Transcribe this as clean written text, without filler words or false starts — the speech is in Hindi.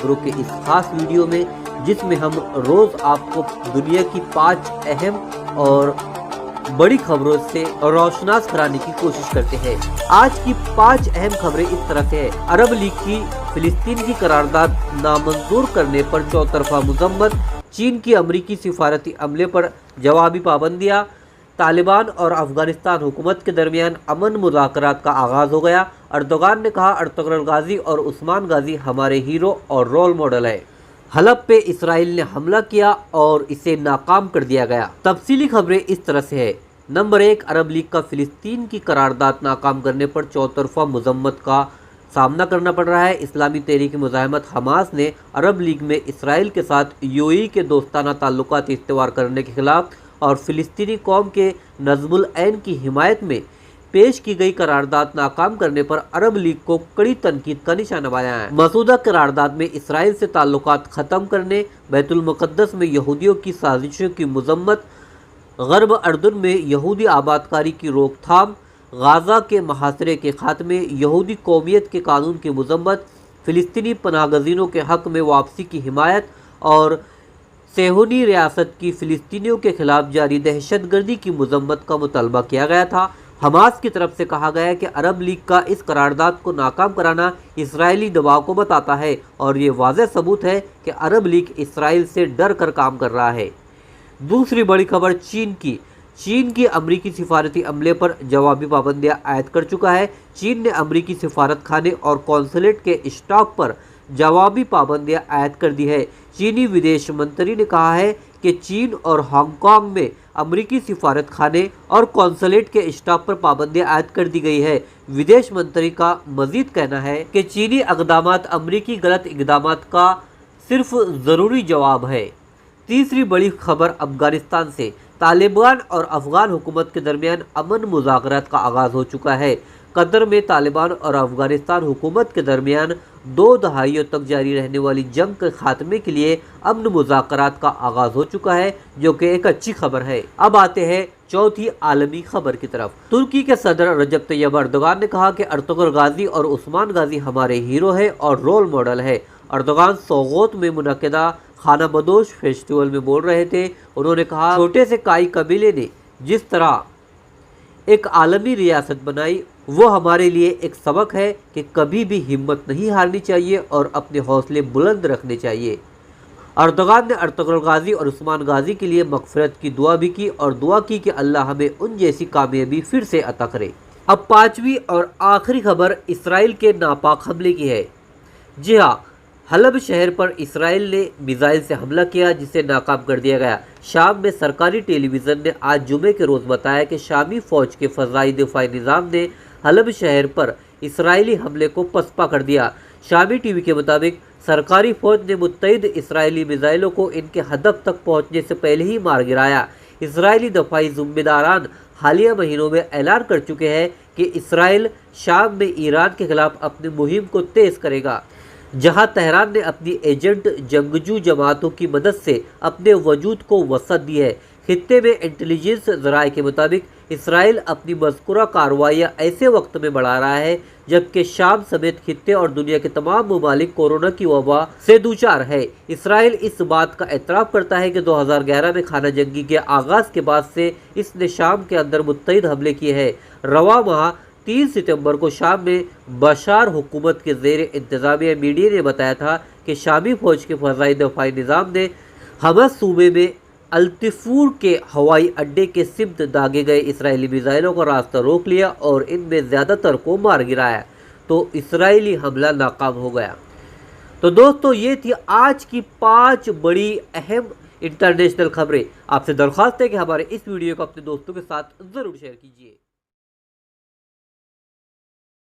खबरों के इस खास वीडियो में, जिसमें हम रोज आपको दुनिया की 5 अहम और बड़ी खबरों से रोशनास कराने की कोशिश करते हैं। आज की 5 अहम खबरें इस तरह से है। अरब लीग की फिलिस्तीन की करारदाद नामंजूर करने पर चौतरफा मजम्मत, चीन की अमरीकी सिफारती अमले पर जवाबी पाबंदियां, तालिबान और अफगानिस्तान हुकूमत के दरमियान अमन मुज़ाकरात का आगाज़ हो गया। अर्दोगान ने कहा, अर्तुगरुल गाजी और उस्मान गाजी हमारे हीरो और रोल मॉडल है। हलब पे इसराइल ने हमला किया और इसे नाकाम कर दिया गया। तफसीली खबरें इस तरह से है। नंबर 1, अरब लीग का फिलिस्तीन की करारदाद नाकाम करने पर चौतरफा मजम्मत का सामना करना पड़ रहा है। इस्लामी तहरीक मुजाहिमत हमास ने अरब लीग में इसराइल के साथ यूएई के दोस्ताना ताल्लुकात इस्तेवार करने के खिलाफ और फिलिस्तीनी कौम के नज़्मुल ऐन की हिमायत में पेश की गई करारदाद नाकाम करने पर अरब लीग को कड़ी तनकीद का निशाना बनाया है। मसूदा करारदाद में इसराइल से ताल्लुकात ख़त्म करने, बैतुल मुक़द्दस में यहूदियों की साजिशों की मजम्मत, गरब अर्दुन में यहूदी आबादकारी की रोकथाम, गाज़ा के महासरे के खात्मे, यहूदी कौमियत के कानून की मजम्मत, फ़िलिस्तीनी पनाहगज़ीनों के हक़ में वापसी की हिमायत और सेहूनी रियासत की फ़िलिस्तीनियों के खिलाफ जारी दहशतगर्दी की मजम्मत का मुतालबा किया गया था। हमास की तरफ से कहा गया है कि अरब लीग का इस करारदाद को नाकाम कराना इसराइली दबाव को बताता है और ये वाज़ेह सबूत है कि अरब लीग इसराइल से डर कर काम कर रहा है। दूसरी बड़ी खबर चीन की अमरीकी सिफारती अमले पर जवाबी पाबंदियां आयद कर चुका है। चीन ने अमरीकी सिफारत खाने और कौंसलेट के स्टॉक पर जवाबी पाबंदियां आयद कर दी है। चीनी विदेश मंत्री ने कहा है कि चीन और हांगकांग में अमरीकी सिफारत खाने और कौंसलेट के स्टॉक पर पाबंदियां आयद कर दी गई है। विदेश मंत्री का मजीद कहना है कि चीनी इक़दामात अमरीकी गलत इक़दामात का सिर्फ ज़रूरी जवाब है। तीसरी बड़ी खबर अफगानिस्तान से। तालिबान और अफगान हुकूमत के दरमियान अमन मुज़ाकरात का आगाज़ हो चुका है। कतर में तालिबान और अफगानिस्तान हुकूमत के दरमियान 2 दहाइयों तक जारी रहने वाली जंग के खात्मे के लिए अमन मुज़ाकरात का आगाज़ हो चुका है, जो कि एक अच्छी खबर है। अब आते हैं चौथी आलमी खबर की तरफ। तुर्की के सदर रजब तैयब अर्दोगान ने कहा कि अर्तुगरुल गाजी और उस्मान गाजी हमारे हीरो है और रोल मॉडल है। अर्दोगान सोगोत में मुनक़िदा खाना बदोश फेस्टिवल में बोल रहे थे। उन्होंने कहा, छोटे से काई कबीले ने जिस तरह एक आलमी रियासत बनाई, वो हमारे लिए एक सबक है कि कभी भी हिम्मत नहीं हारनी चाहिए और अपने हौसले बुलंद रखने चाहिए। अर्दोगान ने अर्तुगरुल गाजी और उस्मान गाजी के लिए मग़फ़िरत की दुआ भी की और दुआ की कि अल्लाह हमें उन जैसी कामयाबी फिर से अता करे। अब पांचवी और आखिरी खबर इसराइल के नापाक हमले की है। जी हाँ, हलब शहर पर इसराइल ने मिसाइल से हमला किया, जिसे नाकाम कर दिया गया। शाम में सरकारी टेलीविज़न ने आज जुमे के रोज़ बताया कि शामी फ़ौज के फ़ज़ाई दिफ़ाई निज़ाम ने हलब शहर पर इसराइली हमले को पसपा कर दिया। शामी टीवी के मुताबिक सरकारी फ़ौज ने मुत्तहिद इसराइली मिसाइलों को इनके हदफ तक पहुँचने से पहले ही मार गिराया। इसराइली दफ़ाई ज़िम्मेदारान हालिया महीनों में ऐलान कर चुके हैं कि इसराइल शाम में ईरान के खिलाफ अपनी मुहिम को तेज़ करेगा, जहां तेहरान ने अपनी एजेंट जंगजू जमातों की मदद से अपने वजूद को वसअत दी है। खित्ते में इंटेलिजेंस ज़राए के मुताबिक इसराइल अपनी मज़कूरा कार्रवाइयाँ ऐसे वक्त में बढ़ा रहा है जबकि शाम समेत खित्ते और दुनिया के तमाम ममालिक कोरोना की वबा से दूचार है। इसराइल इस बात का एतराफ़ करता है कि 2011 में खाना जंगी के आगाज़ के बाद से इसने शाम के अंदर मुत्तहिद हमले किए हैं। रवा माह 3 सितंबर को शाम में बशार हुकूमत के ज़ेर इंतज़ामिया मीडिया ने बताया था कि शामी फ़ौज के फ़ज़ाई दफ़ाई निज़ाम ने हमस सूबे में अल्तिफूर के हवाई अड्डे के सिमत दागे गए इसराइली मिसाइलों का रास्ता रोक लिया और इनमें ज़्यादातर को मार गिराया, तो इसराइली हमला नाकाम हो गया। तो दोस्तों, ये थी आज की 5 बड़ी अहम इंटरनेशनल खबरें। आपसे दरख्वास्त है कि हमारे इस वीडियो को अपने दोस्तों के साथ ज़रूर शेयर कीजिए।